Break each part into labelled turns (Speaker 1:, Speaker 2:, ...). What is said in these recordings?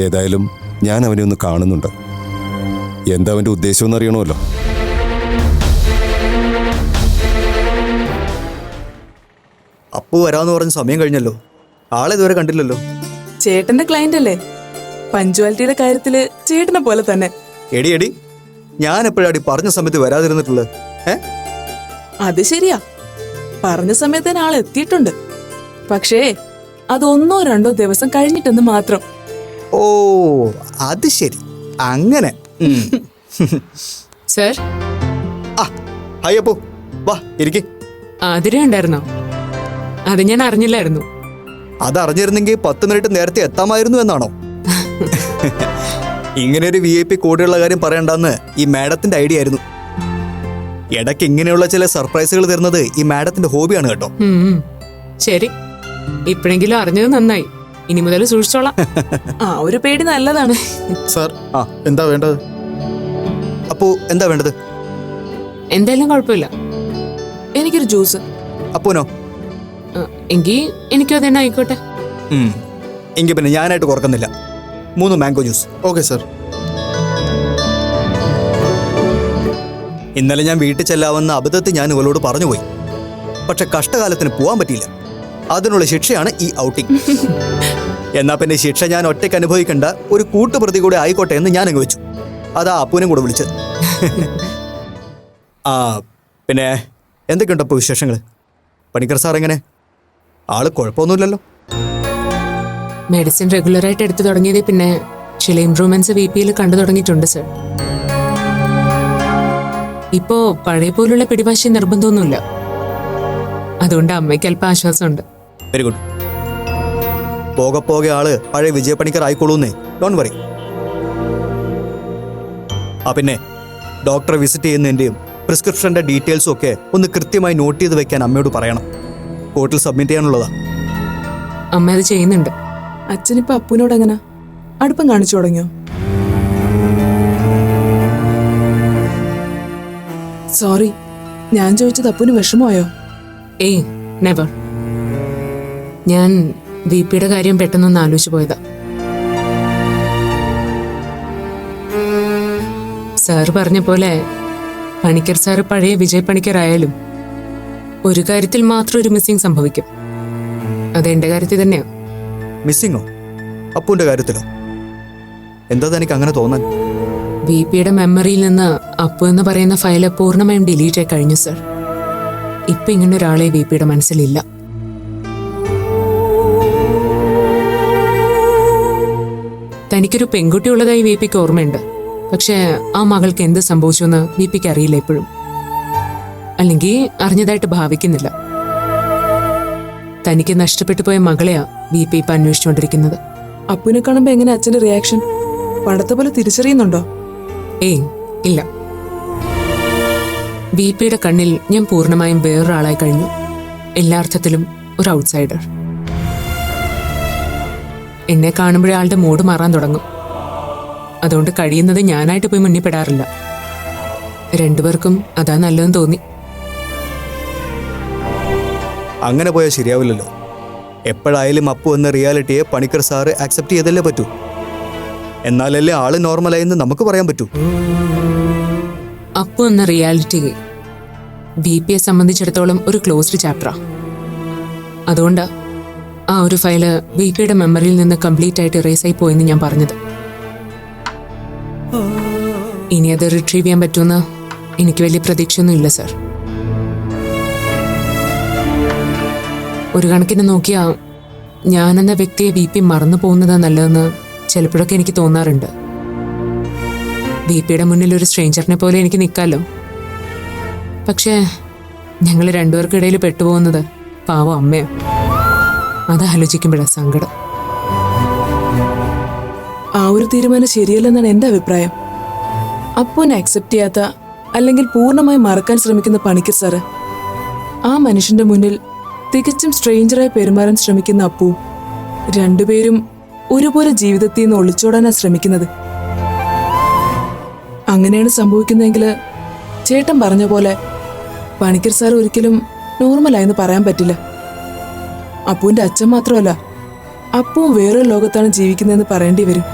Speaker 1: ഏതായാലും ഞാൻ അവനെ ഒന്ന് കാണുന്നുണ്ട്. എന്താ അവൻ്റെ ഉദ്ദേശമെന്ന് അറിയണമല്ലോ.
Speaker 2: അപ്പു വരാമെന്ന് പറഞ്ഞ സമയം കഴിഞ്ഞല്ലോ. ആളെ ഇതുവരെ കണ്ടില്ലല്ലോ.
Speaker 3: ചേട്ടന്റെ ക്ലയന്റ് അല്ലേ? പഞ്ച്വാലിറ്റിയുടെ കാര്യത്തില് ചേട്ടനെ പോലെ തന്നെ.
Speaker 2: എടി ഞാൻ എപ്പോഴാടി പറഞ്ഞ സമയത്ത് വരാതിരുന്നിട്ടുള്ളത്?
Speaker 3: അത് ശരിയാ, പറഞ്ഞ സമയത്ത് തന്നെ ആൾ എത്തിയിട്ടുണ്ട്. പക്ഷേ അത് 1-2 ദിവസം കഴിഞ്ഞിട്ടെന്ന് മാത്രം.
Speaker 2: ഓ അത് ശരി, അങ്ങനെ.
Speaker 4: സർ.
Speaker 2: ഹായ് അപ്പു, വാ ഇരിക്കേ.
Speaker 4: ആതിര ഉണ്ടായിരുന്നോ? അത് ഞാൻ അറിഞ്ഞില്ലായിരുന്നു.
Speaker 2: അതറിഞ്ഞിരുന്നെങ്കിൽ 10 മിനിറ്റ് നേരത്തെ എത്താമായിരുന്നു എന്നാണോ? ഇങ്ങനെ ഒരു VIP കൂടെയുള്ള കാര്യം പറയണ്ടെന്ന് ഈ മാഡത്തിന്റെ ഐഡിയ ആയിരുന്നു. ഇടയ്ക്ക് ഇങ്ങനെയുള്ള ചില സർപ്രൈസുകൾ തരുന്നത് ഈ മാഡത്തിന്റെ ഹോബിയാണ് കേട്ടോ.
Speaker 4: ശരി, ഇപ്പോഴെങ്കിലും അറിഞ്ഞത് നന്നായി. ഇനി മുതൽ സൂക്ഷിച്ചോളാം.
Speaker 3: ഒരു പേടി നല്ലതാണ്.
Speaker 5: സാർ, എന്താ വേണ്ടത്?
Speaker 2: അപ്പോ എന്താ വേണ്ടത്?
Speaker 4: എന്തായാലും കുഴപ്പമില്ല.
Speaker 3: എനിക്കൊരു ജ്യൂസ്.
Speaker 2: അപ്പൂനോ?
Speaker 4: എങ്കിൽ എനിക്കും അതന്നെ ആയിക്കോട്ടെ.
Speaker 2: എങ്കിൽ പിന്നെ ഞാനായിട്ട് കുറക്കുന്നില്ല. 3 മാംഗോ ജ്യൂസ്.
Speaker 5: Okay sir.
Speaker 2: ഇന്നലെ ഞാൻ വീട്ടിൽ ചെല്ലാവുന്ന അബദ്ധത്തിൽ ഞാൻ ഇവളോട് പറഞ്ഞുപോയി. പക്ഷെ കഷ്ടകാലത്തിന് പോകാൻ പറ്റിയില്ല. അതിനുള്ള ശിക്ഷയാണ് ഈ ഔട്ടിംഗ്. എന്നാ പിന്നെ ശിക്ഷ ഞാൻ ഒറ്റയ്ക്ക് അനുഭവിക്കേണ്ട, ഒരു കൂട്ടുപ്രതി കൂടെ ആയിക്കോട്ടെ എന്ന് ഞാൻ അങ്ങ് വെച്ചു. അതാ അപ്പൂനും കൂടെ വിളിച്ചത്. പിന്നെ എന്തൊക്കെയുണ്ട് അപ്പോൾ വിശേഷങ്ങൾ? പണിക്കർ സാർ എങ്ങനെ? ആള് കുഴപ്പമൊന്നുമില്ലല്ലോ?
Speaker 4: മെഡിസിൻ റെഗുലറായിട്ട് എടുത്തു തുടങ്ങിയത് പിന്നെ ചില ഇംപ്രൂവ്മെന്റ്സ് VPയിൽ കണ്ടു തുടങ്ങിയിട്ടുണ്ട് സർ. ഇപ്പോ പഴയ പോലുള്ള പിടിവാശി നിർബന്ധമൊന്നുമില്ല. അതുകൊണ്ട് അമ്മയ്ക്ക് അല്പം ആശ്വാസമുണ്ട്.
Speaker 2: Very good. പോകെ പോകെ ആള് പഴയ വിജയപണിക്കർ ആയിക്കോളൂന്നേ. Don't worry. പിന്നെ ഡോക്ടറെ വിസിറ്റ് ചെയ്യുന്നതിൻ്റെയും പ്രിസ്ക്രിപ്ഷന്റെ ഡീറ്റെയിൽസും ഒക്കെ ഒന്ന് കൃത്യമായി നോട്ട് ചെയ്ത് വെക്കാൻ അമ്മയോട് പറയണം. കോർട്ടിൽ സബ്മിറ്റ് ചെയ്യാനുള്ളതാ.
Speaker 4: അമ്മ അത് ചെയ്യുന്നുണ്ട്.
Speaker 3: അച്ഛനിപ്പോ അപ്പുവിനോട് എങ്ങനെ അടുപ്പം കാണിച്ചു തുടങ്ങിയോ? സോറി, ഞാൻ ചോദിച്ചത് അപ്പുവിന് വിഷമമായോ?
Speaker 4: ഏയ് നെവർ. ഞാൻ VPയുടെ കാര്യം പെട്ടെന്നൊന്ന് ആലോചിച്ചു പോയതാ. സാറ് പറഞ്ഞ പോലെ പണിക്കർ സാറ് പഴയ വിജയ് പണിക്കർ ആയാലും ഒരു കാര്യത്തിൽ മാത്രം ഒരു മിസ്സിംഗ് സംഭവിക്കും. അതെന്റെ കാര്യത്തിൽ തന്നെയാ.
Speaker 2: മിസ്സിങ്ങോ? അപ്പുവിന്റെ കാര്യത്തിലോ? എന്താ തനിക്ക് അങ്ങനെ തോന്നാൻ?
Speaker 4: VPയുടെ മെമ്മറിയിൽ നിന്ന് അപ്പു എന്ന് പറയുന്ന ഫയല് പൂർണ്ണമായും ഡിലീറ്റ് ആയി കഴിഞ്ഞു സർ. ഇപ്പൊ ഇങ്ങനെ ഒരാളെ VPയുടെ മനസ്സിലില്ല. തനിക്കൊരു പെൺകുട്ടി ഉള്ളതായി VPക്ക് ഓർമ്മയുണ്ട്. പക്ഷെ ആ മകൾക്ക് എന്ത് സംഭവിച്ചു എന്ന് VPക്ക് അറിയില്ല ഇപ്പോഴും. അല്ലെങ്കിൽ അറിഞ്ഞതായിട്ട് ഭാവിക്കുന്നില്ല. തനിക്ക് നഷ്ടപ്പെട്ടു പോയ മകളെയാ VP ഇപ്പൊ അന്വേഷിച്ചുകൊണ്ടിരിക്കുന്നത്.
Speaker 3: അപ്പുവിനെ കാണുമ്പോ എങ്ങനെ അച്ഛന്റെ റിയാക്ഷൻ? പണ്ടത്തെ പോലെ തിരിച്ചറിയുന്നുണ്ടോ?
Speaker 4: ഏയ് ഇല്ല. VPയുടെ കണ്ണിൽ ഞാൻ പൂർണ്ണമായും വേറൊരാളായി കഴിഞ്ഞു. എല്ലാ അർത്ഥത്തിലും ഒരു ഔട്ട്സൈഡർ. എന്നെ കാണുമ്പോഴേ ആളുടെ മൂഡ് മാറാൻ തുടങ്ങും. അതുകൊണ്ട് കഴിയുന്നത് ഞാനായിട്ട് പോയി മുന്നിപ്പെടാറില്ല. രണ്ടുപേർക്കും അതാ നല്ലതെന്ന് തോന്നി.
Speaker 2: അങ്ങനെ പോയാൽ ശരിയാവില്ലല്ലോ. എപ്പോഴായാലും അപ്പു എന്ന റിയാലിറ്റിയെ പണിക്കർ സാറ് ആക്സെപ്റ്റ് ചെയ്തല്ലേ പറ്റൂ. എന്നാലല്ലേ ആള് നോർമലായെന്ന് നമുക്ക് പറയാൻ പറ്റൂ.
Speaker 4: അപ്പു എന്ന റിയാലിറ്റി VPയെ സംബന്ധിച്ചിടത്തോളം ഒരു ക്ലോസ്ഡ് ചാപ്റ്ററാ. അതുകൊണ്ട് ആ ഒരു ഫയല് VPയുടെ മെമ്മറിയിൽ നിന്ന് കംപ്ലീറ്റ് ആയിട്ട് ഇറേസ് ആയി പോയെന്ന് ഞാൻ പറഞ്ഞത്. ഇനി അത് റിട്രീവ് ചെയ്യാൻ പറ്റുമെന്ന് എനിക്ക് വലിയ പ്രതീക്ഷയൊന്നും ഇല്ല സർ. ഒരു കണക്കിന് നോക്കിയാ ഞാനെന്ന വ്യക്തിയെ VP മറന്നു പോകുന്നതാ നല്ലതെന്ന് ചിലപ്പോഴൊക്കെ എനിക്ക് തോന്നാറുണ്ട്. VPയുടെ മുന്നിൽ ഒരു സ്ട്രേഞ്ചറിനെ പോലെ എനിക്ക് നിൽക്കാമല്ലോ. പക്ഷേ ഞങ്ങൾ രണ്ടുപേർക്കിടയിൽ പെട്ടുപോകുന്നത് പാവം അമ്മയോ. അതാലോചിക്കുമ്പോഴാണ് സങ്കടം.
Speaker 3: ആ ഒരു തീരുമാനം ശരിയല്ലെന്നാണ് എൻ്റെ അഭിപ്രായം. അപ്പുവിനെ അക്സെപ്റ്റ് ചെയ്യാത്ത അല്ലെങ്കിൽ പൂർണ്ണമായി മറക്കാൻ ശ്രമിക്കുന്ന പണിക്കർ സാറ് ആ മനുഷ്യന്റെ മുന്നിൽ തികച്ചും സ്ട്രേഞ്ചറായി പെരുമാറാൻ ശ്രമിക്കുന്ന അപ്പു, രണ്ടുപേരും ഒരുപോലെ ജീവിതത്തിൽ നിന്ന് ഒളിച്ചോടാനാണ് ശ്രമിക്കുന്നത്. അങ്ങനെയാണ് സംഭവിക്കുന്നതെങ്കിൽ ചേട്ടൻ പറഞ്ഞ പോലെ പണിക്കർ സാർ ഒരിക്കലും നോർമലായെന്ന് പറയാൻ പറ്റില്ല. അപ്പുവിന്റെ അച്ഛൻ മാത്രമല്ല, അപ്പുവും വേറൊരു ലോകത്താണ് ജീവിക്കുന്നതെന്ന് പറയേണ്ടി വരും.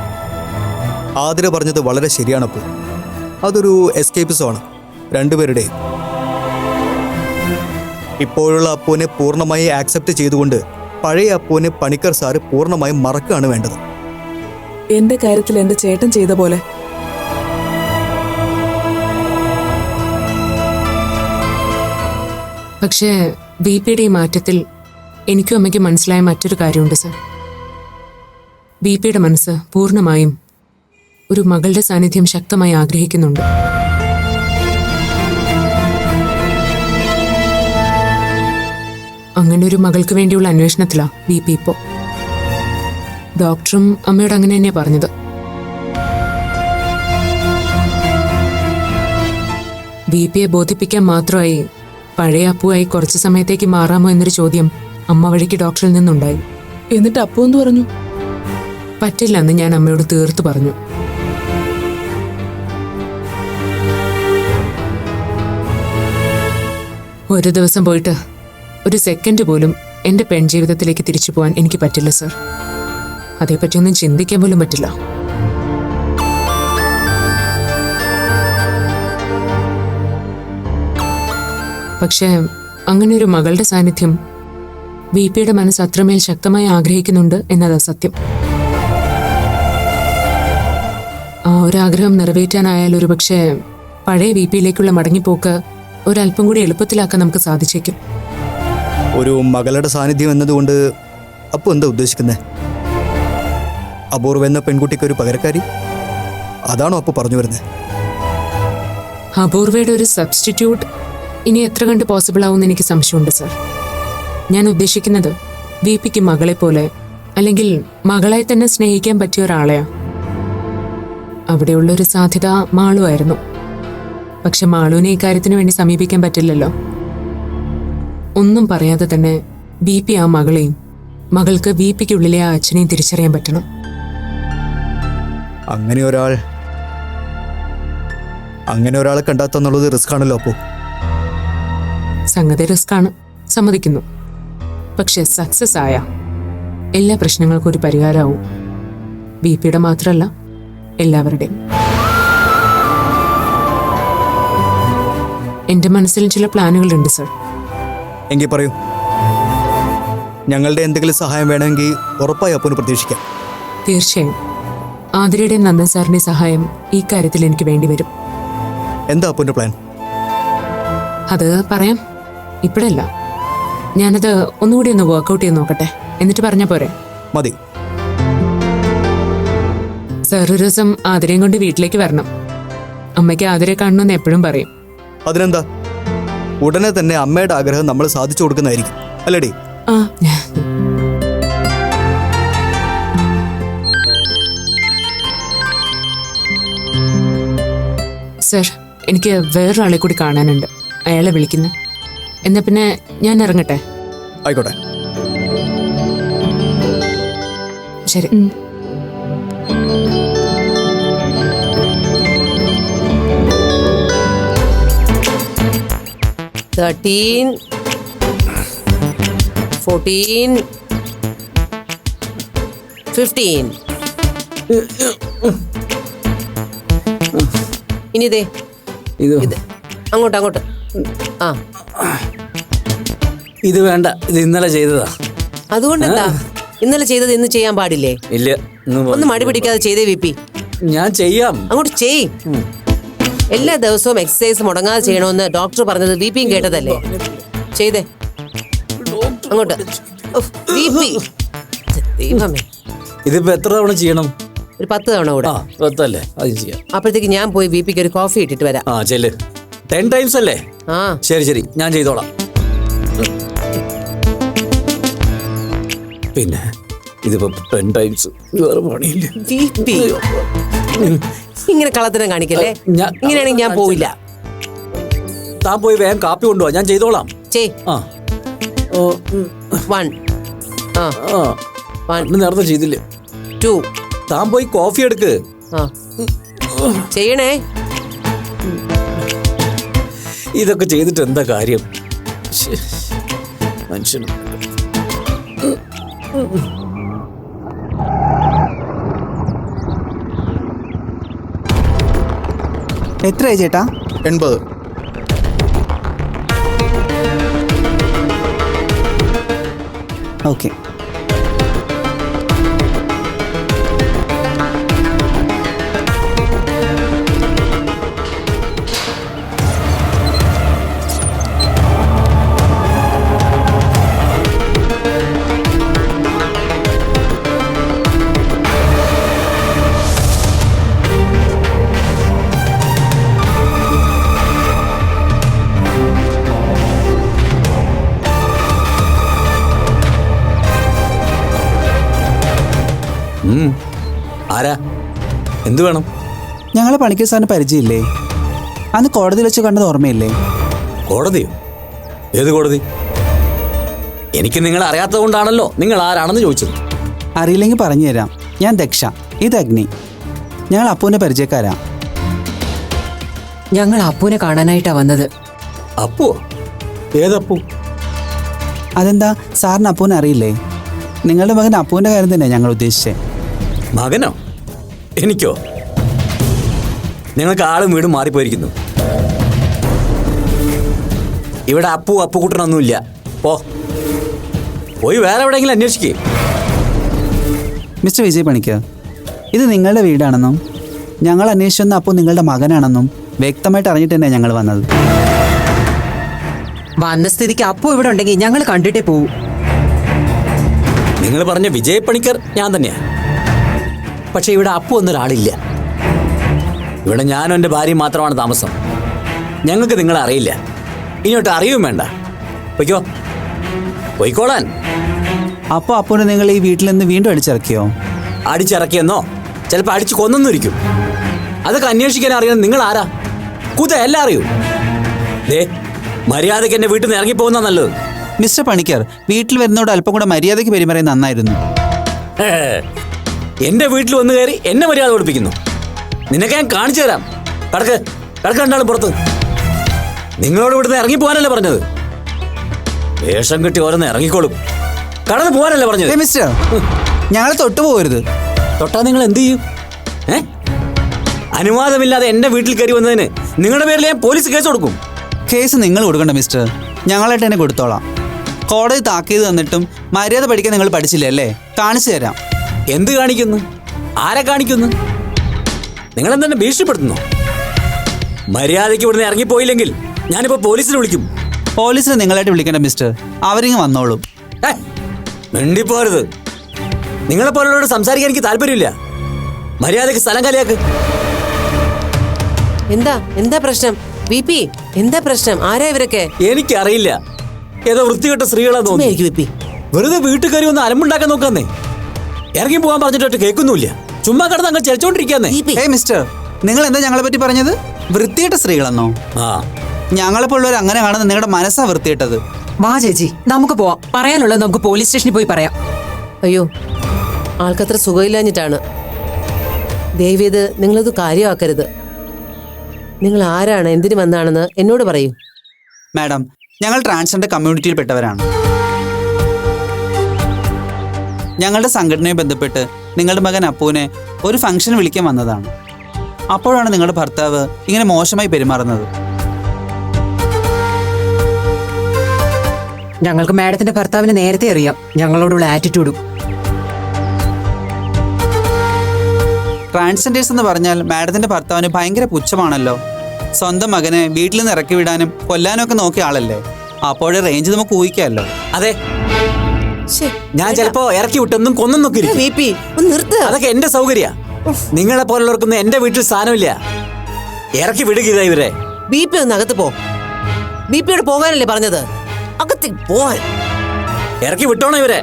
Speaker 2: ആതിര പറഞ്ഞത് വളരെ ശരിയാണപ്പോൾ. അതൊരു എസ്കേപ്പിസമാണ് രണ്ടുപേരുടെയും. ഇപ്പോഴുള്ള അപ്പുവിനെ പൂർണ്ണമായി ആക്സെപ്റ്റ് ചെയ്തുകൊണ്ട് പഴയ അപ്പുവിനെ പണിക്കർ സാറ് പൂർണ്ണമായും മറക്കുകയാണ് വേണ്ടത്.
Speaker 3: എന്റെ കാര്യത്തിൽ എന്റെ ചേട്ടൻ ചെയ്ത പോലെ.
Speaker 4: പക്ഷേ ബിപിയുടെ ഈ മാറ്റത്തിൽ എനിക്കും അമ്മയ്ക്കും മനസ്സിലായ മറ്റൊരു കാര്യമുണ്ട് സർ. ബിപിയുടെ മനസ്സ് പൂർണ്ണമായും ഒരു മകളുടെ സാന്നിധ്യം ശക്തമായി ആഗ്രഹിക്കുന്നുണ്ട്. അങ്ങനെ ഒരു മകൾക്ക് വേണ്ടിയുള്ള അന്വേഷണത്തിലാ ബിപി ഇപ്പോ. ഡോക്ടറും അമ്മയോട് അങ്ങനെ തന്നെയാ പറഞ്ഞത്. ബിപിയെ ബോധിപ്പിക്കാൻ മാത്രമായി പഴയ അപ്പുവായി കുറച്ചു സമയത്തേക്ക് മാറാമോ എന്നൊരു ചോദ്യം അമ്മ വഴിക്ക് ഡോക്ടറിൽ നിന്നുണ്ടായി.
Speaker 3: എന്നിട്ട് അപ്പു എന്ത് പറഞ്ഞു?
Speaker 4: പറ്റില്ല എന്ന് ഞാൻ അമ്മയോട് തീർത്തു പറഞ്ഞു. ഒരു ദിവസം പോയിട്ട് ഒരു സെക്കൻഡ് പോലും എൻ്റെ പെൺജീവിതത്തിലേക്ക് തിരിച്ചു പോകാൻ എനിക്ക് പറ്റില്ല സർ. അതേപ്പറ്റിയൊന്നും ചിന്തിക്കാൻ പോലും പറ്റില്ല. പക്ഷേ അങ്ങനെ ഒരു മകളുടെ സാന്നിധ്യം ബിപിയുടെ മനസ്സ് അത്രമേൽ ശക്തമായി ആഗ്രഹിക്കുന്നുണ്ട് എന്നതാ സത്യം. ആ ഒരാഗ്രഹം നിറവേറ്റാനായാൽ ഒരുപക്ഷെ പഴയ ബിപിയിലേക്കുള്ള മടങ്ങിപ്പോക്ക് ഒരല്പം കൂടി എളുപ്പത്തിലാക്കാൻ നമുക്ക് സാധിച്ചേക്കും.
Speaker 2: ഒരു മകളുടെ സാന്നിധ്യം എന്നതുകൊണ്ട് അപ്പു എന്താ ഉദ്ദേശിക്കുന്നത്? അപൂർവ എന്ന പെൺകുട്ടിക്ക് ഒരു പകരക്കാരി, അതാണോ അപ്പു പറഞ്ഞു വരുന്നത്?
Speaker 4: അപൂർവയുടെ ഒരു സബ്സ്റ്റിറ്റ്യൂട്ട് ഇനി എത്ര കണ്ട് പോസിബിൾ ആവുമെന്ന് എനിക്ക് സംശയമുണ്ട് സർ. ഞാൻ ഉദ്ദേശിക്കുന്നത് ബിപിക്ക് മകളെ പോലെ അല്ലെങ്കിൽ മകളായി തന്നെ സ്നേഹിക്കാൻ പറ്റിയ ഒരാളെയാ. അവിടെയുള്ളൊരു സാധ്യത മാളുവായിരുന്നു. പക്ഷെ മാളുവിനെ ഇക്കാര്യത്തിന് വേണ്ടി സമീപിക്കാൻ പറ്റില്ലല്ലോ. ഒന്നും പറയാതെ തന്നെ ബിപി ആ മകളെയും മകൾക്ക് ബിപിക്കുള്ളിലെ ആ അച്ഛനെയും തിരിച്ചറിയാൻ പറ്റണം.
Speaker 2: അങ്ങനെ ഒരാളെ കണ്ടെത്തുന്നുള്ളത് റിസ്ക് ആണല്ലോ അപ്പോ.
Speaker 4: സംഗതി റിസ്ക്കാണ്, സമ്മതിക്കുന്നു. പക്ഷെ സക്സസ് ആയ എല്ലാ പ്രശ്നങ്ങൾക്കും ഒരു പരിഹാരമാവും. ബിപിയുടെ മാത്രമല്ല, എല്ലാവരുടെയും. എന്റെ മനസ്സിലും ചില പ്ലാനുകളുണ്ട് സർ.
Speaker 2: എങ്കിൽ പറയൂ. ഞങ്ങളുടെ എന്തെങ്കിലും സഹായം വേണമെങ്കിൽ ഉറപ്പായി അപ്പുവിന് പ്രതീക്ഷിക്കാം.
Speaker 4: തീർച്ചയായും ആതിരയുടെയും നന്ദൻ സാറിന്റെ സഹായം ഈ കാര്യത്തിൽ എനിക്ക് വേണ്ടി വരും.
Speaker 2: എന്താ അപ്പുവിന്റെ പ്ലാൻ?
Speaker 4: അത് പറയാം, ഇപ്പോഴല്ല. ഞാനത് ഒന്നുകൂടി ഒന്ന് വർക്കൗട്ട് ചെയ്ത് നോക്കട്ടെ, എന്നിട്ട് പറഞ്ഞാൽ പോരെ?
Speaker 2: മതി.
Speaker 4: സാർ ഒരു ദിവസം ആതിരയും കൊണ്ട് വീട്ടിലേക്ക് വരണം. അമ്മയ്ക്ക് ആതിരയെ കാണണമെന്ന് എപ്പോഴും പറയും.
Speaker 2: അതിനെന്താ, ഉടനെ തന്നെ അമ്മയുടെ ആഗ്രഹം നമ്മൾ സാധിച്ചു കൊടുക്കുന്നതായിരിക്കും, അല്ലേടി?
Speaker 3: ആ
Speaker 4: സർ, എനിക്ക് വേറൊരാളെ കൂടി കാണാനുണ്ട്. അയാളെ വിളിക്കുന്നു. എന്നാ പിന്നെ ഞാൻ ഇറങ്ങട്ടെ?
Speaker 2: ആയിക്കോട്ടെ.
Speaker 4: ശരി.
Speaker 6: Thirteen, 14, 15. ഇനി ദേ ഇത് അങ്ങോട്ട് ആ
Speaker 7: ഇത് വേണ്ട, ഇത് ഇന്നലെ ചെയ്തതാ.
Speaker 6: അതുകൊണ്ട് എന്താ ഇന്നലെ ചെയ്തത് ഇന്ന് ചെയ്യാൻ പാടില്ലേ?
Speaker 7: ഇല്ല,
Speaker 6: ഒന്ന് മടി പിടിക്കാതെ ചെയ്തേ വിപ്പി.
Speaker 7: ഞാൻ ചെയ്യാം.
Speaker 6: അങ്ങോട്ട് ചെയ്. എല്ലാ ദിവസവും എക്സസൈസ് മുടങ്ങാതെ ചെയ്യണമെന്ന് ഡോക്ടർ പറഞ്ഞത് വിപിയും കേട്ടതല്ലേ? ചെയ്തേ അങ്ങോട്ട്. ഉഫ്, വിപി. ദൈവമേ,
Speaker 7: ഇതിപ്പോ എത്ര തവണ ചെയ്യണം?
Speaker 6: ഒരു 10 തവണ കൂടെ.
Speaker 7: 10 അല്ലേ? അത് ചെയ്യാം.
Speaker 6: അപ്പോഴത്തേക്ക് ഞാൻ പോയി വിപിക്ക് ഒരു കോഫി ഇട്ടിട്ട് വരാം.
Speaker 7: ആ ചെല്ല്. 10 ടൈംസ് അല്ലേ?
Speaker 6: ആ
Speaker 7: ശരി, ഞാൻ ചെയ്തോളാം. പിന്നെ ഇതിപ്പോ 10 ടൈംസ് വേറെ പണിയില്ല.
Speaker 6: വിപി, ഇങ്ങനെ കള്ളത്തരം കാണിക്കല്ലേ. ഇങ്ങനെയാണെങ്കിൽ ഞാൻ പോവില്ല.
Speaker 7: താൻ പോയി വേഗം കാപ്പി കൊണ്ടുപോവാ, ഞാൻ ചെയ്തോളാം.
Speaker 6: ചെയ്.
Speaker 7: ആ
Speaker 6: 1 ആ 1
Speaker 7: നേരത്തെ ചെയ്തില്ലേ?
Speaker 6: 2
Speaker 7: താൻ പോയി കോഫി എടുക്ക്.
Speaker 6: ആ ചെയ്യണേ.
Speaker 7: ഇതൊക്കെ ചെയ്തിട്ട് എന്താ കാര്യം? മനുഷ്യന്
Speaker 8: എത്രയായി ചേട്ടാ?
Speaker 5: 80.
Speaker 8: ഓക്കെ.
Speaker 7: ആരാ? എന്തു വേണം?
Speaker 8: ഞങ്ങളെ പണിക്കർ സാറിന് പരിചയമില്ലേ? അന്ന് കോടതിയിൽ വെച്ച് കണ്ടത് ഓർമ്മയില്ലേ?
Speaker 7: കോടതിയോ? ഏത് കോടതി? എനിക്ക് നിങ്ങൾ അറിയാത്തത് കൊണ്ടാണല്ലോ നിങ്ങൾ ആരാണെന്ന് ചോദിച്ചത്.
Speaker 8: അറിയില്ലെങ്കിൽ പറഞ്ഞു തരാം. ഞാൻ ദക്ഷ, ഇത് അഗ്നി. ഞങ്ങൾ അപ്പുവിൻ്റെ പരിചയക്കാരാ.
Speaker 9: ഞങ്ങൾ അപ്പുവിനെ കാണാനായിട്ടാ വന്നത്.
Speaker 7: അപ്പോ? ഏതപ്പു?
Speaker 8: അതെന്താ സാറിന് അപ്പുവിനെ അറിയില്ലേ? നിങ്ങളുടെ മകൻ അപ്പുവിൻ്റെ കാര്യം തന്നെയാണ് ഞങ്ങൾ ഉദ്ദേശിച്ചത്.
Speaker 7: മകനോ? എനിക്കോ? നിങ്ങൾക്ക് ആളും വീടും മാറിപ്പോയിരിക്കുന്നു. ഇവിടെ അപ്പുക്കുട്ടനൊന്നുമില്ല. പോയി വേറെ എവിടെയെങ്കിലും അന്വേഷിക്കേ.
Speaker 8: മിസ്റ്റർ വിജയ് പണിക്കർ, ഇത് നിങ്ങളുടെ വീടാണെന്നും ഞങ്ങൾ അന്വേഷിച്ചെന്ന അപ്പു നിങ്ങളുടെ മകനാണെന്നും വ്യക്തമായിട്ട് അറിഞ്ഞിട്ട് തന്നെയാണ് ഞങ്ങൾ വന്നത്.
Speaker 9: വന്ന സ്ഥിതിക്ക് അപ്പു ഇവിടെ ഉണ്ടെങ്കിൽ ഞങ്ങൾ കണ്ടിട്ടേ പോവൂ.
Speaker 7: നിങ്ങൾ പറഞ്ഞ വിജയ് പണിക്കർ ഞാൻ തന്നെയാ. പക്ഷെ ഇവിടെ അപ്പു എന്നൊരാളില്ല. ഇവിടെ ഞാനും എൻ്റെ ഭാര്യയും മാത്രമാണ് താമസം. ഞങ്ങൾക്ക് നിങ്ങളെ അറിയില്ല, ഇനിയോട്ട് അറിയും വേണ്ട. പൊയ്ക്കോ, പൊയ്ക്കോളാൻ.
Speaker 8: അപ്പോൾ അപ്പുവിനെ നിങ്ങൾ ഈ വീട്ടിൽ നിന്ന് വീണ്ടും അടിച്ചിറക്കിയോ?
Speaker 7: അടിച്ചിറക്കിയെന്നോ ചിലപ്പോൾ അടിച്ചു കൊന്നെന്നിരിക്കും. അതൊക്കെ അന്വേഷിക്കാൻ അറിയാൻ നിങ്ങൾ ആരാ? എല്ലാം അറിയൂ. ദേ, മര്യാദയ്ക്ക് എൻ്റെ വീട്ടിൽ നിന്ന് ഇറങ്ങിപ്പോകുന്ന നല്ലത്.
Speaker 8: മിസ്റ്റർ പണിക്കർ, വീട്ടിൽ വരുന്നതോട് അല്പം കൂടെ മര്യാദയ്ക്ക് പെരുമാറിയത് നന്നായിരുന്നു.
Speaker 7: എൻ്റെ വീട്ടിൽ വന്ന് കയറി എന്നെ മര്യാദ പഠിപ്പിക്കുന്നു. നിനക്ക് ഞാൻ കാണിച്ചു തരാം. കടക്ക് കണ്ടാലും പുറത്ത്. നിങ്ങളോട് ഇവിടുന്ന് ഇറങ്ങിപ്പോകാനല്ലേ പറഞ്ഞത്? വേഷം കെട്ടി ഓരോന്ന് ഇറങ്ങിക്കോളും. കടന്ന് പോകാനല്ലേ പറഞ്ഞത്?
Speaker 8: മിസ്റ്റർ, ഞങ്ങളെ തൊട്ടു പോകരുത്.
Speaker 7: തൊട്ടാ നിങ്ങൾ എന്ത് ചെയ്യും? അനുവാദമില്ലാതെ എൻ്റെ വീട്ടിൽ കയറി വന്നതിന് നിങ്ങളുടെ പേരിൽ ഞാൻ പോലീസ് കേസ് കൊടുക്കും.
Speaker 8: കേസ് നിങ്ങൾ കൊടുക്കണ്ട മിസ്റ്റർ, ഞങ്ങളായിട്ട് തന്നെ കൊടുത്തോളാം. കോടതി താക്കീത് തന്നിട്ടും മര്യാദ പഠിക്കാൻ നിങ്ങൾ പഠിച്ചില്ലേ അല്ലേ? കാണിച്ചു തരാം.
Speaker 7: എന്ത് കാണിക്കുന്നു? ആരെ കാണിക്കുന്നു? നിങ്ങളെന്നെ ഭീഷണിപ്പെടുത്തുന്നു. മര്യാദയ്ക്ക് ഇവിടുന്ന് ഇറങ്ങിപ്പോയില്ലെങ്കിൽ ഞാനിപ്പോൾ പോലീസിനെ വിളിക്കും.
Speaker 8: പോലീസിനെ നിങ്ങളായിട്ട് വിളിക്കേണ്ട മിസ്റ്റർ, അവരിങ്ങ് വന്നോളും.
Speaker 7: മിണ്ടിപ്പോരുത്. നിങ്ങളെപ്പോലുള്ളവരോട് സംസാരിക്കാൻ എനിക്ക് താല്പര്യമില്ല. മര്യാദയ്ക്ക് സ്ഥലം കാലിയാക്ക്.
Speaker 6: എന്താ പ്രശ്നം? VP, എന്താ പ്രശ്നം? ആരാ ഇവരൊക്കെ?
Speaker 7: എനിക്കറിയില്ല. ഏതോ വൃത്തികെട്ട സ്ത്രീകളാ തോന്നി. വെറുതെ വീട്ടിൽ കയറി ഒന്ന് അലമ്പുണ്ടാക്കാൻ നോക്കാന്നേ. ഇറങ്ങി പോകാൻ പറഞ്ഞിട്ട് കേൾക്കുന്നില്ല. ചുമ്മാ കിടന്ന് അങ്ങ് ചലിച്ചോണ്ടിരിക്കാന്നേ.
Speaker 8: മിസ്റ്റർ, നിങ്ങൾ എന്താ ഞങ്ങളെ പറ്റി പറഞ്ഞത്? വൃത്തികെട്ട സ്ത്രീകളെന്നോ? ഞങ്ങളെപ്പോലുള്ളവർ അങ്ങനെ കാണുന്നത് നിങ്ങളുടെ മനസ്സാ വൃത്തിയിട്ടത്.
Speaker 9: വാ ചേച്ചി, നമുക്ക് പോവാം. പറയാനുള്ളത് നമുക്ക് പോലീസ് സ്റ്റേഷനിൽ പോയി പറയാം.
Speaker 6: അയ്യോ, ആൾക്കത്ര സുഖമില്ലാഞ്ഞിട്ടാണ്. ദയവേത് നിങ്ങളത് കാര്യമാക്കരുത്. നിങ്ങൾ ആരാണ്, എന്തിനു വന്നാണെന്ന് എന്നോട് പറയൂ.
Speaker 8: മാഡം, ഞങ്ങൾ ട്രാൻസ്ജെൻഡർ കമ്മ്യൂണിറ്റിയിൽപ്പെട്ടവരാണ്. ഞങ്ങളുടെ സംഘടനയെ ബന്ധപ്പെട്ട് നിങ്ങളുടെ മകൻ അപ്പുവിനെ ഒരു ഫംഗ്ഷന് വിളിക്കാൻ വന്നതാണ്. അപ്പോഴാണ് നിങ്ങളുടെ ഭർത്താവ് ഇങ്ങനെ മോശമായി പെരുമാറുന്നത്.
Speaker 9: ഞങ്ങൾക്ക് മാഡത്തിന്റെ ഭർത്താവിനെ നേരത്തെ അറിയാം, ഞങ്ങളോടുള്ള ആറ്റിറ്റ്യൂഡും.
Speaker 8: ട്രാൻസ്ജെൻഡേഴ്സ് എന്ന് പറഞ്ഞാൽ മാഡത്തിന്റെ ഭർത്താവിന് ഭയങ്കര പുച്ഛമാണല്ലോ. സ്വന്തം മകനെ വീട്ടിൽ നിന്ന് ഇറക്കി വിടാനും കൊല്ലാനും ഒക്കെ നോക്കിയ ആളല്ലേ. അപ്പോഴേ റേഞ്ച് നമുക്ക് ഊഹിക്കാമല്ലോ.
Speaker 7: അതെ, ഞാൻ ചിലപ്പോ ഇറക്കി വിട്ടെന്നും കൊന്നൊക്കെ അതൊക്കെ എന്റെ സൗകര്യ. നിങ്ങളെ പോലുള്ളവർക്കൊന്നും എന്റെ വീട്ടിൽ സ്ഥാനമില്ല. ഇറക്കി വിടുക ഇവരെ.
Speaker 6: BP ഒന്ന് അകത്ത് പോ. BPയോട് പോകാനല്ലേ പറഞ്ഞത്? അകത്ത് പോവാൻ.
Speaker 7: ഇറക്കി വിട്ടോണോ ഇവരെ?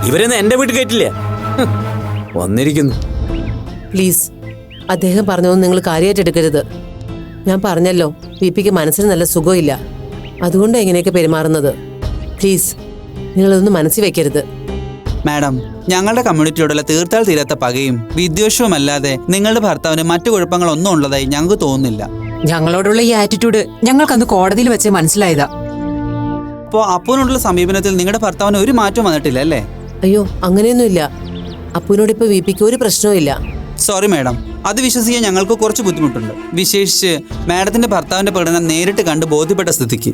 Speaker 7: ഇവരൊന്നും എന്റെ വീട്ടിൽ കയറ്റില്ല. വന്നിരിക്കുന്നു.
Speaker 6: പ്ലീസ്, അദ്ദേഹം പറഞ്ഞതൊന്നും നിങ്ങൾ കാര്യമായിട്ട് എടുക്കരുത്. ഞാൻ പറഞ്ഞല്ലോ, VPക്ക് മനസ്സിന് നല്ല സുഖമില്ല. അതുകൊണ്ടാണ് ഇങ്ങനെയൊക്കെ പെരുമാറുന്നത്. പ്ലീസ്, നിങ്ങളതൊന്നും മനസ്സിൽ വെക്കരുത്.
Speaker 8: മാഡം, ഞങ്ങളുടെ കമ്മ്യൂണിറ്റിയോടുള്ള തീർത്താൽ തീരാത്ത പകയും വിദ്വേഷവും അല്ലാതെ നിങ്ങളുടെ ഭർത്താവിന് മറ്റു കുഴപ്പങ്ങളൊന്നും ഉള്ളതായി ഞങ്ങൾക്ക് തോന്നുന്നില്ല.
Speaker 9: ഞങ്ങളോടുള്ള ഈ ആറ്റിറ്റ്യൂഡ് ഞങ്ങൾക്ക് അന്ന് കോടതിയിൽ വെച്ച് മനസ്സിലായതാ.
Speaker 8: അപ്പോൾ അപ്പുവിനോടുള്ള സമീപനത്തിൽ നിങ്ങളുടെ ഭർത്താവിന് ഒരു മാറ്റവും വന്നിട്ടില്ല അല്ലേ?
Speaker 6: അയ്യോ, അങ്ങനെയൊന്നുമില്ല. അപ്പുവിനോട് ഇപ്പോൾ VPക്ക് ഒരു പ്രശ്നവും ഇല്ല.
Speaker 8: സോറി മാഡം, അത് വിശ്വസിക്കാൻ ഞങ്ങൾക്ക് കുറച്ച് ബുദ്ധിമുട്ടുണ്ട്. വിശേഷിച്ച് മാഡത്തിന്റെ ഭർത്താവിന്റെ പ്രകടനം നേരിട്ട് കണ്ട് ബോധ്യപ്പെട്ട സ്ഥിതിക്ക്.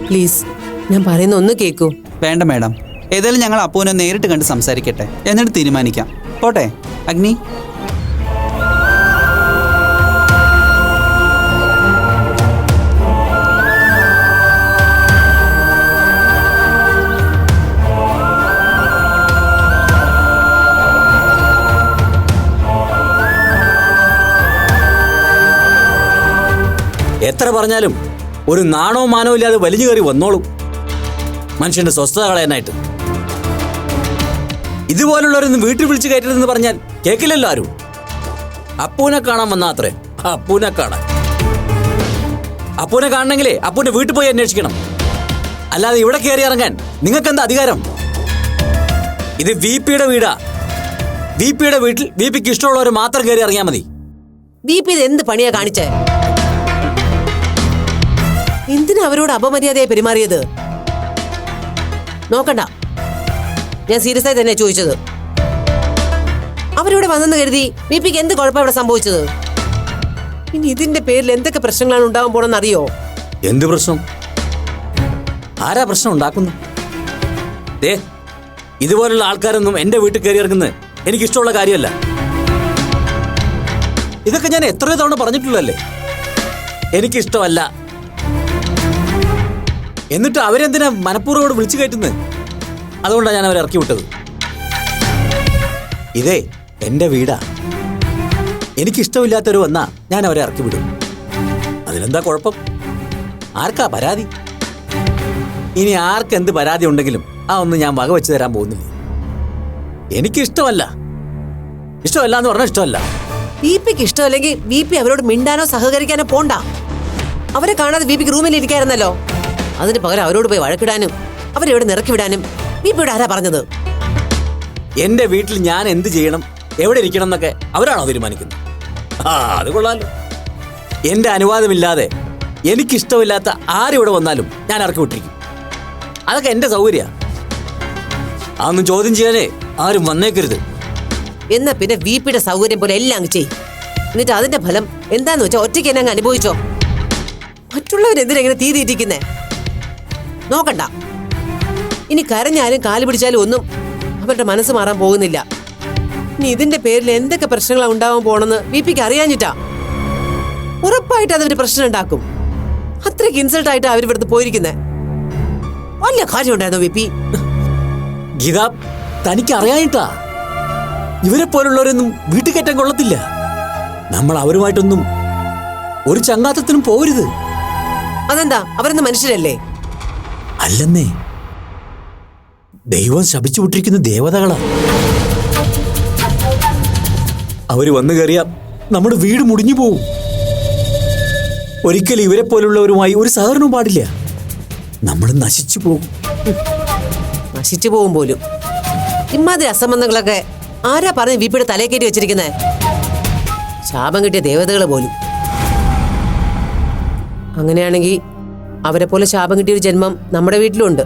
Speaker 6: പ്ലീസ്, ഞാൻ പറയുന്ന ഒന്ന് കേൾക്കൂ.
Speaker 8: വേണ്ട മാഡം, ഏതായാലും ഞങ്ങൾ അപ്പുവിനെ നേരിട്ട് കണ്ട് സംസാരിക്കട്ടെ, എന്നിട്ട് തീരുമാനിക്കാം. പോട്ടെ അഗ്നി.
Speaker 7: എത്ര പറഞ്ഞാലും ഒരു നാണവും മാനവും ഇല്ലാതെ വലിഞ്ഞു കയറി വന്നോളും മനുഷ്യന്റെ സ്വസ്ഥത കളയാനായിട്ട്. ഇതുപോലുള്ളവരൊന്നും വീട്ടിൽ വിളിച്ചു കയറ്റരുതെന്ന് പറഞ്ഞാൽ കേൾക്കില്ലല്ലോ ആരും. അപ്പൂനെ കാണാൻ വന്നാ അത്രേ, അപ്പൂനെ കാണാൻ. അപ്പൂനെ കാണണമെങ്കിലേ അപ്പൂന്റെ വീട്ടിൽ പോയി അന്വേഷിക്കണം, അല്ലാതെ ഇവിടെ കയറി ഇറങ്ങാൻ നിങ്ങൾക്ക് എന്താ അധികാരം? ഇത് VP-യുടെ വീടാ. VP-യുടെ വീട്ടിൽ VP-ക്ക് ഇഷ്ടമുള്ളവർ മാത്രം കയറി ഇറങ്ങിയാൽ മതി.
Speaker 6: VP ഇത് എന്ത് പണിയാ കാണിച്ചേ? എന്തിനാ അവരോട് അപമര്യാദയായി പെരുമാറിയത്? നോക്കണ്ട, ഞാൻ സീരിയസ് ആയി തന്നെ ചോദിച്ചത്. അവരിവിടെ വന്നെന്ന് കരുതി VP-ക്ക് എന്ത് കുഴപ്പം ഇവിടെ സംഭവിച്ചത്? ഇനി ഇതിന്റെ പേരിൽ എന്തൊക്കെ പ്രശ്നങ്ങളാണ് ഉണ്ടാകാൻ പോണെന്ന് അറിയോ?
Speaker 7: എന്ത് പ്രശ്നം? ആരാ പ്രശ്നം ഉണ്ടാക്കുന്നു? ഇതുപോലുള്ള ആൾക്കാരൊന്നും എന്റെ വീട്ടിൽ കയറി ഇറങ്ങുന്നത് എനിക്കിഷ്ടമുള്ള കാര്യമല്ല. ഇതൊക്കെ ഞാൻ എത്രയോ തവണ പറഞ്ഞിട്ടുള്ളല്ലേ, എനിക്കിഷ്ടമല്ല. എന്നിട്ട് അവരെന്തിനാ മനഃപൂർവ്വം വിളിച്ചു കയറ്റുന്നത്? അതുകൊണ്ടാണ് ഞാൻ അവരെ ഇറക്കി വിട്ടത്. ഇതേ എന്റെ വീടാ. എനിക്കിഷ്ടമില്ലാത്തവർ വന്നാ ഞാൻ അവരെ ഇറക്കി വിടും. അതിലെന്താ കുഴപ്പം? ആർക്കാ പരാതി? ഇനി ആർക്കെന്ത് പരാതി ഉണ്ടെങ്കിലും ഒന്നും ഞാൻ വകവെച്ച് തരാൻ പോകുന്നില്ല. എനിക്കിഷ്ടമല്ല. ഇഷ്ടമല്ല എന്ന് പറഞ്ഞാൽ ഇഷ്ടമല്ല.
Speaker 6: VP-ക്ക് ഇഷ്ടമല്ലെങ്കിൽ VP അവരോട് മിണ്ടാനോ സഹകരിക്കാനോ പോണ്ട. അവരെ കാണാതെ VP-ക്ക് റൂമിൽ ഇരിക്കായിരുന്നല്ലോ. അതിന് പകരം അവരോട് പോയി വഴക്കിടാനും അവരെവിടെ നിറക്കി വിടാനും VP-യോട് ആരാ പറഞ്ഞത്?
Speaker 7: എന്റെ വീട്ടിൽ ഞാൻ എന്ത് ചെയ്യണം, എവിടെ ഇരിക്കണം എന്നൊക്കെ അവരാണോ തീരുമാനിക്കുന്നത്? അത് കൊള്ളാലോ. എന്റെ അനുവാദമില്ലാതെ എനിക്കിഷ്ടമില്ലാത്ത ആരിവിടെ വന്നാലും ഞാൻ ഇറക്കി വിട്ടിരിക്കും. അതൊക്കെ എന്റെ സൗകര്യ. അതൊന്നും ചോദ്യം ചെയ്യാനേ ആരും വന്നേക്കരുത്.
Speaker 6: എന്നാ പിന്നെ VP-യുടെ സൗകര്യം പോലെ എല്ലാം അങ്ങ് ചെയ്യും. എന്നിട്ട് അതിന്റെ ഫലം എന്താന്ന് വെച്ചാൽ ഒറ്റയ്ക്ക് എന്നെ അങ്ങ് അനുഭവിച്ചോ. മറ്റുള്ളവരെന്തിനെങ്ങനെ തീ തീറ്റിക്കുന്നേ? നോക്കണ്ട, ഇനി കരഞ്ഞാലും കാല് പിടിച്ചാലും ഒന്നും അവരുടെ മനസ്സ് മാറാൻ പോകുന്നില്ല. ഇനി ഇതിന്റെ പേരിൽ എന്തൊക്കെ പ്രശ്നങ്ങളാണ് ഉണ്ടാവാൻ പോണെന്ന് VP-ക്ക് അറിയാഞ്ഞിട്ടാ. ഉറപ്പായിട്ട് അതൊരു പ്രശ്നം ഉണ്ടാക്കും. അത്രയ്ക്ക് ഇൻസൾട്ട് ആയിട്ടാ അവരിവിടുന്ന് പോയിരിക്കുന്നേ. വല്ല കാര്യം ഉണ്ടായിരുന്നോ VP?
Speaker 7: ഗീത, തനിക്ക് അറിയാനിട്ടാ. ഇവരെ പോലുള്ളവരൊന്നും വീട്ടിൽ കയറ്റാൻ കൊള്ളത്തില്ല. നമ്മൾ അവരുമായിട്ടൊന്നും ഒരു ചങ്ങാത്തത്തിനും പോരുത്.
Speaker 6: അതെന്താ, അവരൊന്നും മനുഷ്യരല്ലേ?
Speaker 7: അല്ലെന്നേ, ദൈവം ശപിച്ചു വിട്ടിരിക്കുന്ന ദേവതകളാ. അവര് വന്നു കയറിയാ നമ്മുടെ വീട് മുടിഞ്ഞു പോവും. ഒരിക്കലും ഇവരെ പോലുള്ളവരുമായി ഒരു സഹകരണവും പാടില്ല. നമ്മൾ നശിച്ചു പോകും.
Speaker 6: നശിച്ചു പോകും പോലും. ഇമാതിരി അസംബന്ധങ്ങളൊക്കെ ആരാ പറഞ്ഞ് VP-യുടെ തലേ കയറ്റി വെച്ചിരിക്കുന്നേ? ശാപം കിട്ടിയ ദേവതകൾ പോലും. അങ്ങനെയാണെങ്കിൽ അവരെ പോലെ ശാപം കിട്ടിയൊരു ജന്മം നമ്മുടെ വീട്ടിലുണ്ട്.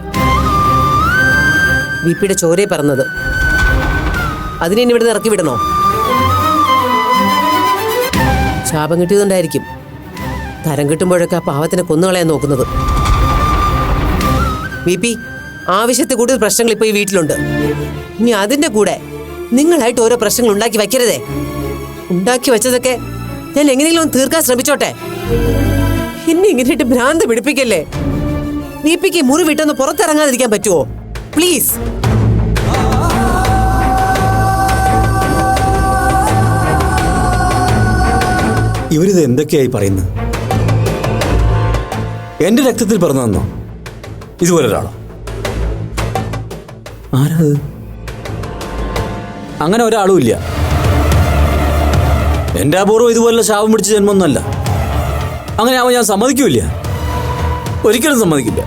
Speaker 6: VP-യുടെ ചോരയെ പറഞ്ഞത്. അതിനെ ഇനി ഇവിടുന്ന് ഇറക്കി വിടണോ? ശാപം കിട്ടിയതുകൊണ്ടായിരിക്കും തരം കിട്ടുമ്പോഴൊക്കെ ആ പാവത്തിനെ കൊന്നുകളയാൻ നോക്കുന്നത്. VP, ആവശ്യത്തിൽ കൂടുതൽ പ്രശ്നങ്ങൾ ഇപ്പൊ ഈ വീട്ടിലുണ്ട്. ഇനി അതിന്റെ കൂടെ നിങ്ങളായിട്ട് ഓരോ പ്രശ്നങ്ങൾ ഉണ്ടാക്കി വയ്ക്കരുതേ. ഉണ്ടാക്കി വെച്ചതൊക്കെ ഞാൻ എങ്ങനെയെങ്കിലും ഒന്ന് തീർക്കാൻ ശ്രമിച്ചോട്ടെ. ഇനി ഇങ്ങനെയിട്ട് ഭ്രാന്ത് പിടിപ്പിക്കല്ലേ. VP-ക്ക് മുറി വിട്ടൊന്ന് പുറത്തിറങ്ങാതിരിക്കാൻ പറ്റുമോ? പ്ലീസ്.
Speaker 7: ഇവരിത് എന്തൊക്കെയായി പറയുന്നത്? എന്റെ രക്തത്തിൽ പിറന്നോ ഇതുപോലെ ഒരാളോ? ആരാത്? അങ്ങനെ ഒരാളും ഇല്ല. എന്റെ അപൂർവം ഇതുപോലെ ശാപം പിടിച്ച ജന്മൊന്നുമല്ല. അങ്ങനെ ആവാൻ ഞാൻ സമ്മതിക്കൂല. ഒരിക്കലും സമ്മതിക്കില്ല.